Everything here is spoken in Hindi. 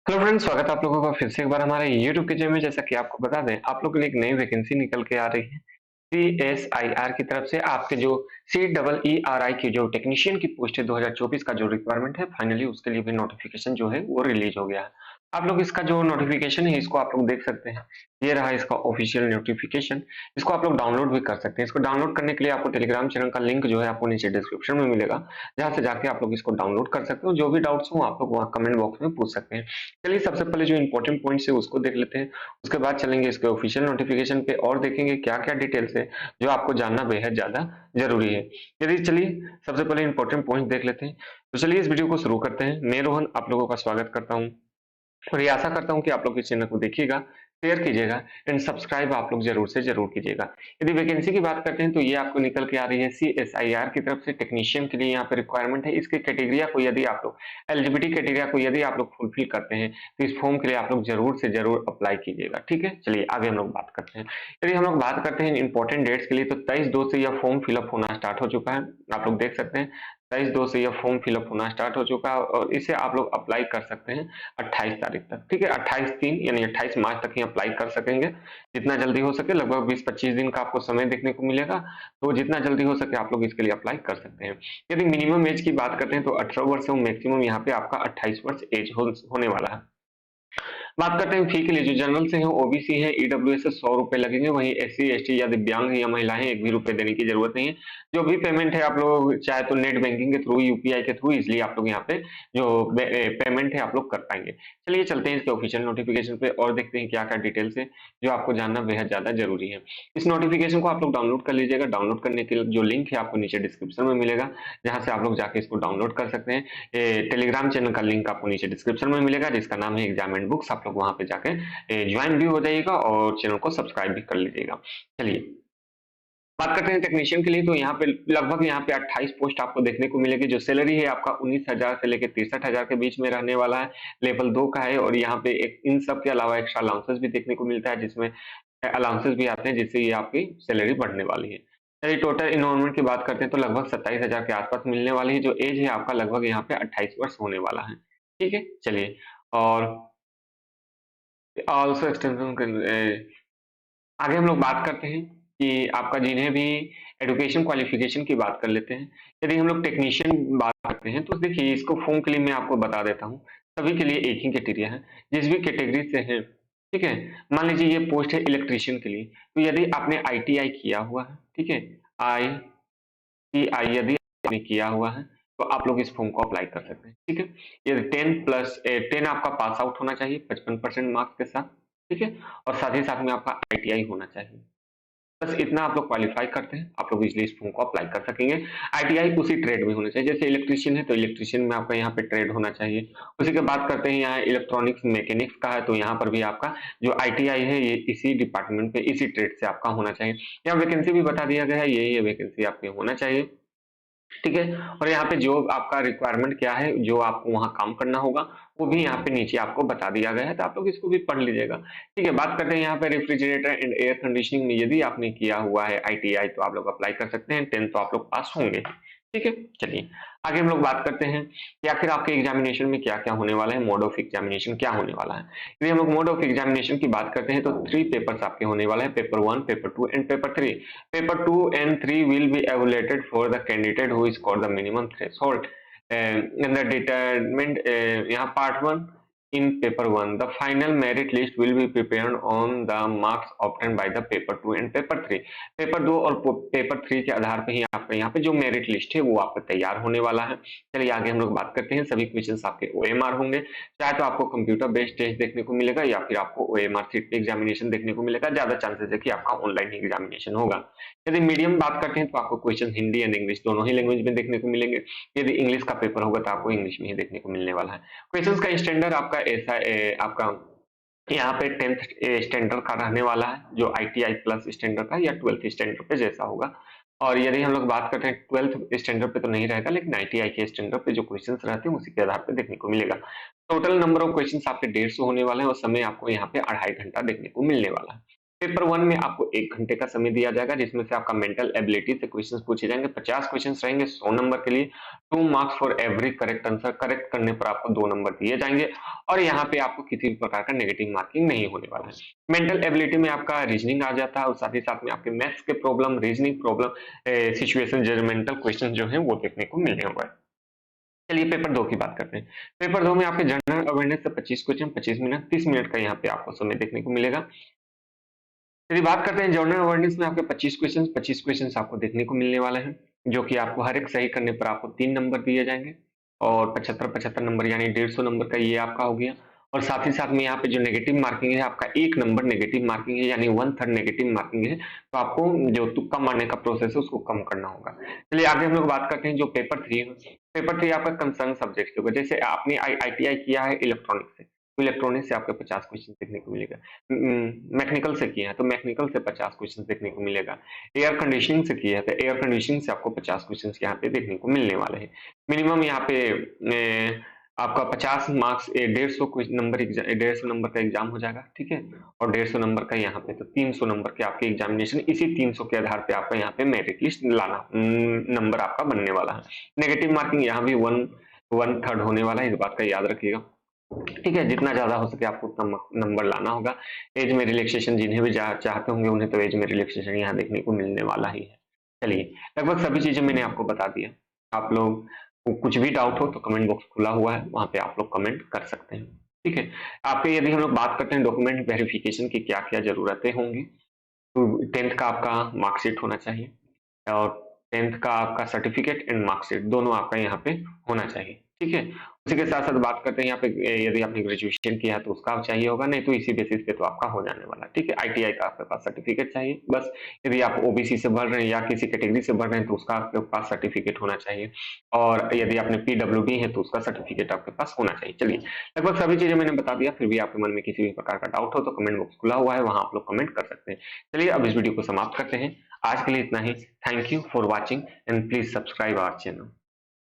हेलो फ्रेंड्स, स्वागत है आप लोगों का फिर से एक बार हमारे YouTube के चैनल में। जैसा कि आपको बता दें, आप लोगों के लिए एक नई वैकेंसी निकल के आ रही है। CSIR की तरफ से आपके जो CEERI की जो टेक्नीशियन की पोस्ट है 2024 का जो रिक्वायरमेंट है, फाइनली उसके लिए भी नोटिफिकेशन जो है वो रिलीज हो गया है। आप लोग इसका जो नोटिफिकेशन है इसको आप लोग देख सकते हैं। ये रहा इसका ऑफिशियल नोटिफिकेशन। इसको आप लोग डाउनलोड भी कर सकते हैं। इसको डाउनलोड करने के लिए आपको टेलीग्राम चैनल का लिंक जो है आपको नीचे डिस्क्रिप्शन में मिलेगा, जहाँ से जाके आप लोग इसको डाउनलोड कर सकते हो। जो भी डाउट्स हो आप लोग वहाँ कमेंट बॉक्स में पूछ सकते हैं। चलिए सबसे पहले जो इंपॉर्टेंट पॉइंट्स है उसको देख लेते हैं। उसके बाद चलेंगे इसके ऑफिशियल नोटिफिकेशन पे और देखेंगे क्या-क्या डिटेल्स है जो आपको जानना बेहद ज़्यादा ज़रूरी है। यदि चलिए सबसे पहले इंपॉर्टेंट पॉइंट देख लेते हैं। तो चलिए इस वीडियो को शुरू करते हैं। मैं रोहन आप लोगों का स्वागत करता हूँ। और ये आशा करता हूँ कि आप लोग इस चैनल को देखिएगा, शेयर कीजिएगा एंड सब्सक्राइब आप लोग ज़रूर से ज़रूर कीजिएगा। यदि वैकेंसी की बात करते हैं तो ये आपको निकल के आ रही है सीएसआईआर की तरफ से टेक्नीशियन के लिए यहाँ पे रिक्वायरमेंट है। इसके क्राइटेरिया को यदि आप लोग एलिजिबिलिटी क्राइटेरिया को यदि आप लोग फुलफिल करते हैं तो इस फॉर्म के लिए आप लोग ज़रूर से ज़रूर अप्लाई कीजिएगा। ठीक है? चलिए आगे हम लोग बात करते हैं। यदि हम लोग बात करते हैं इंपॉर्टेंट डेट्स के लिए तो 23/2 से यह फॉर्म फिल अप होना स्टार्ट हो चुका है। आप लोग देख सकते हैं 23/2 से यह फॉर्म फिल अप होना स्टार्ट हो चुका है और इसे आप लोग अप्लाई कर सकते हैं 28 तारीख तक। ठीक है? 28/3 यानी 28 मार्च तक ही अप्लाई कर सकेंगे। जितना जल्दी हो सके लगभग 20-25 दिन का आपको समय देखने को मिलेगा, तो जितना जल्दी हो सके आप लोग इसके लिए अप्लाई कर सकते हैं। यदि मिनिमम एज की बात करते हैं तो 18 वर्ष है, मैक्सिमम यहाँ पे आपका 28 वर्ष एज होने वाला है। बात करते हैं फी के लिए। जो जनरल से है, ओबीसी है, ईडब्ल्यूएस से 100 रुपए लगेंगे। वहीं एससी एसटी या दिव्यांग या महिलाएं 1 भी रुपए देने की जरूरत नहीं है। जो भी पेमेंट है आप लोग चाहे तो नेट बैंकिंग के थ्रू, यूपीआई के थ्रू इजिली आप लोग यहाँ पे जो पेमेंट है आप लोग कर पाएंगे। चलिए चलते हैं इसके ऑफिशियल नोटिफिकेशन पे और देखते हैं क्या क्या डिटेल्स है जो आपको जानना बेहद ज्यादा जरूरी है। इस नोटिफिकेशन को आप लोग डाउनलोड कर लीजिएगा। डाउनलोड करने के लिए जो लिंक है आपको नीचे डिस्क्रिप्शन में मिलेगा, जहां से आप लोग जाके इसको डाउनलोड कर सकते हैं। टेलीग्राम चैनल का लिंक आपको नीचे डिस्क्रिप्शन में मिलेगा, जिसका नाम है एग्जाम एंड बुक्स। आप लोग वहां पे जाके ज्वाइन भी हो जाइएगा और चैनल को सब्सक्राइब भी कर लीजिएगा। चलिए बात करते हैं टेक्नीशियन के लिए। तो यहाँ पे लगभग यहाँ पे 28 पोस्ट आपको देखने को मिलेगी। जो सैलरी है आपका 19,000 से लेकर 63,000 के बीच में रहने वाला है। लेवल 2 का है और यहाँ पे एक इन सब के अलावा एक्स्ट्रा अलाउंसेस भी देखने को मिलता है, जिसमें अलाउंसेस भी आते हैं जिससे ये आपकी सैलरी बढ़ने वाली है। चलिए टोटल इन्वॉल्वमेंट की बात करते हैं तो लगभग 27,000 के आसपास मिलने वाली है। जो एज है आपका लगभग यहाँ पे 28 वर्ष होने वाला है। ठीक है? चलिए और ऑल्सो एक्सटेंशन आगे हम लोग बात करते हैं कि आपका जिन्हें भी एजुकेशन क्वालिफिकेशन की बात कर लेते हैं। यदि हम लोग टेक्नीशियन बात करते हैं तो देखिए इसको फॉर्म के लिए मैं आपको बता देता हूँ। सभी के लिए एक ही क्राइटेरिया है, जिस भी कैटेगरी से हैं। ठीक है? मान लीजिए ये पोस्ट है इलेक्ट्रीशियन के लिए, तो यदि आपने आईटीआई किया हुआ है, ठीक है? आईटीआई यदि आपने किया हुआ है तो आप लोग इस फॉर्म को अप्लाई कर सकते हैं। ठीक है? ये 10 आपका पास आउट होना चाहिए 55% मार्क्स के साथ। ठीक है? और साथ ही साथ में आपका आईटीआई होना चाहिए। बस इतना आप लोग क्वालिफाई करते हैं, आप लोग इजिली इस फॉर्म को अप्लाई कर सकेंगे। आईटीआई उसी ट्रेड में होना चाहिए। जैसे इलेक्ट्रीशियन है तो इलेक्ट्रीशियन में आपका यहाँ पे ट्रेड होना चाहिए। उसी के बात करते हैं यहाँ इलेक्ट्रॉनिक्स मैकेनिक्स का है तो यहाँ पर भी आपका जो आईटीआई है ये इसी डिपार्टमेंट पे इसी ट्रेड से आपका होना चाहिए। यहाँ वैकेंसी भी बता दिया गया है, यही वैकेंसी आपके होना चाहिए। ठीक है? और यहाँ पे जो आपका रिक्वायरमेंट क्या है, जो आपको वहाँ काम करना होगा, वो भी यहाँ पे नीचे आपको बता दिया गया है, तो आप लोग इसको भी पढ़ लीजिएगा। ठीक है? बात करते हैं यहाँ पे रेफ्रिजरेटर एंड एयर कंडीशनिंग में यदि आपने किया हुआ है आईटीआई तो आप लोग अप्लाई कर सकते हैं, 10th तो आप लोग पास होंगे। ठीक है? चलिए, आगे हम लोग बात करते हैं कि आखिर आपके एग्जामिनेशन में क्या-क्या होने वाला है, मोड ऑफ एग्जामिनेशन क्या होने वाला है। यदि हम लोग मोड ऑफ एग्जामिनेशन की बात करते हैं तो 3 पेपर्स आपके होने वाले हैं, paper 1, paper 2 and paper 3। Paper 2 and 3 will be evaluated for the candidate who scored the minimum threshold in the determined यहाँ part 1 in paper 1. The final merit list will be prepared on the marks obtained by the paper 2 and paper 3. Paper 2 और पेपर 3 के आधार पे ही आपका यहाँ पे जो मेरिट लिस्ट है वो आपका तैयार होने वाला है। चलिए आगे हम लोग बात करते हैं। सभी क्वेश्चंस आपके ओएमआर होंगे, चाहे तो आपको कंप्यूटर बेस्ड टेस्ट देखने को मिलेगा या फिर आपको ओएमआर सीट पे एग्जामिनेशन देखने को मिलेगा। ज्यादा चांसेस है कि आपका ऑनलाइन ही एग्जामिनेशन होगा। यदि मीडियम बात करते हैं तो आपको क्वेश्चन हिंदी एंड इंग्लिश दोनों ही लैंग्वेज में देखने को मिलेंगे। यदि इंग्लिश का पेपर होगा तो आपको इंग्लिश में ही देखने को मिलने वाला है। क्वेश्चंस का स्टैंडर्ड आपका ऐसा आपका यहाँ पे 10th स्टैंडर्ड का रहने वाला है, जो आईटीआई प्लस स्टैंडर्ड का या 12th स्टैंडर्ड पे जैसा होगा। और यदि हम लोग बात करते हैं 12th स्टैंडर्ड पे तो नहीं रहेगा, लेकिन आईटीआई के स्टैंडर्ड पे जो क्वेश्चंस रहते हैं उसी के आधार पे देखने को मिलेगा। टोटल नंबर ऑफ क्वेश्चंस आपके 150 होने वाले हैं और समय आपको यहाँ पे 2.5 घंटा देखने को मिलने वाला है। पेपर 1 में आपको 1 घंटे का समय दिया जाएगा, जिसमें से आपका मेंटल एबिलिटी से क्वेश्चंस पूछे जाएंगे। 50 क्वेश्चंस रहेंगे 100 नंबर के लिए। 2 marks for every correct answer, correct करने पर आपको 2 नंबर दिए जाएंगे और यहाँ पे आपको किसी भी प्रकार का नेगेटिव मार्किंग नहीं होने वाला है। मेंटल एबिलिटी में आपका रीजनिंग आ जाता है और साथ ही साथ में आपके मैथ्स के problem, reasoning problem, situation judgemental question जो है वो देखने को मिलने वाले हैं। चलिए पेपर 2 की बात करते हैं। पेपर 2 में आपके जनरल अवेयरनेस से 25 क्वेश्चन, 25 मिनट, 30 मिनट का यहाँ पे आपको समय देखने को मिलेगा। यदि बात करते हैं जनरल अवेयरनेस में आपके 25 क्वेश्चंस आपको देखने को मिलने वाले हैं, जो कि आपको हर एक सही करने पर आपको 3 नंबर दिए जाएँगे और 75-75 नंबर यानी 150 नंबर का ये आपका हो गया। और साथ ही साथ में यहाँ पे जो नेगेटिव मार्किंग है आपका 1 नंबर नेगेटिव मार्किंग है यानी 1/3 नेगेटिव मार्किंग है, तो आपको जो तुक्का मारने का प्रोसेस है उसको कम करना होगा। चलिए आगे हम लोग बात करते हैं जो पेपर 3 है। पेपर 3 आपका कंसर्न सब्जेक्ट के ऊपर, जैसे आपने आईटीआई किया है इलेक्ट्रॉनिक्स से, तो इलेक्ट्रॉनिक्स से आपको 50 क्वेश्चन देखने को मिलेगा। मैकेनिकल से किया है तो मैकेनिकल से 50 क्वेश्चन देखने को मिलेगा। एयर कंडीशनिंग से किया है तो एयर कंडीशनिंग से आपको 50 क्वेश्चन यहाँ पे देखने को मिलने वाले हैं। मिनिमम यहाँ पे आपका 50 मार्क्स 150 नंबर का एग्जाम हो जाएगा, ठीक है? और 150 नंबर का यहाँ पे तो 300 नंबर के आपके एग्जामिनेशन, इसी 300 के आधार पे आपका यहाँ पे मेरिट लिस्ट लाना नंबर आपका बनने वाला है। नेगेटिव मार्किंग यहाँ भी 1/3 होने वाला है, इस बात का याद रखिएगा। ठीक है, जितना ज़्यादा हो सके आपको उतना नंबर लाना होगा। एज में रिलैक्सेशन जिन्हें भी चाहते होंगे उन्हें तो एज में रिलैक्सेशन यहाँ देखने को मिलने वाला ही है। चलिए, लगभग सभी चीज़ें मैंने आपको बता दिया। आप लोग को कुछ भी डाउट हो तो कमेंट बॉक्स खुला हुआ है, वहाँ पे आप लोग कमेंट कर सकते हैं। ठीक है? आपके यदि हम लोग बात करते हैं डॉक्यूमेंट वेरिफिकेशन की क्या-क्या ज़रूरतें होंगी, तो 10th का आपका मार्कशीट होना चाहिए और 10th का आपका सर्टिफिकेट एंड मार्कशीट दोनों आपका यहाँ पे होना चाहिए, ठीक है? उसी के साथ-साथ बात करते हैं यहाँ पे यदि आपने ग्रेजुएशन किया है तो उसका चाहिए होगा, नहीं तो इसी बेसिस पे तो आपका हो जाने वाला है, ठीक है? आईटीआई का आपके पास सर्टिफिकेट चाहिए बस। यदि आप ओबीसी से भर रहे हैं या किसी कैटेगरी से भर रहे हैं तो उसका आपके पास सर्टिफिकेट होना चाहिए और यदि आपने पीडब्ल्यूडी है तो उसका सर्टिफिकेट आपके पास होना चाहिए। चलिए, लगभग सभी चीज़ें मैंने बता दिया, फिर भी आपके मन में किसी भी प्रकार का डाउट हो तो कमेंट बॉक्स खुला हुआ है, वहाँ आप लोग कमेंट कर सकते हैं। चलिए अब इस वीडियो को समाप्त करते हैं। आज के लिए इतना ही। Thank you for watching and please subscribe our channel.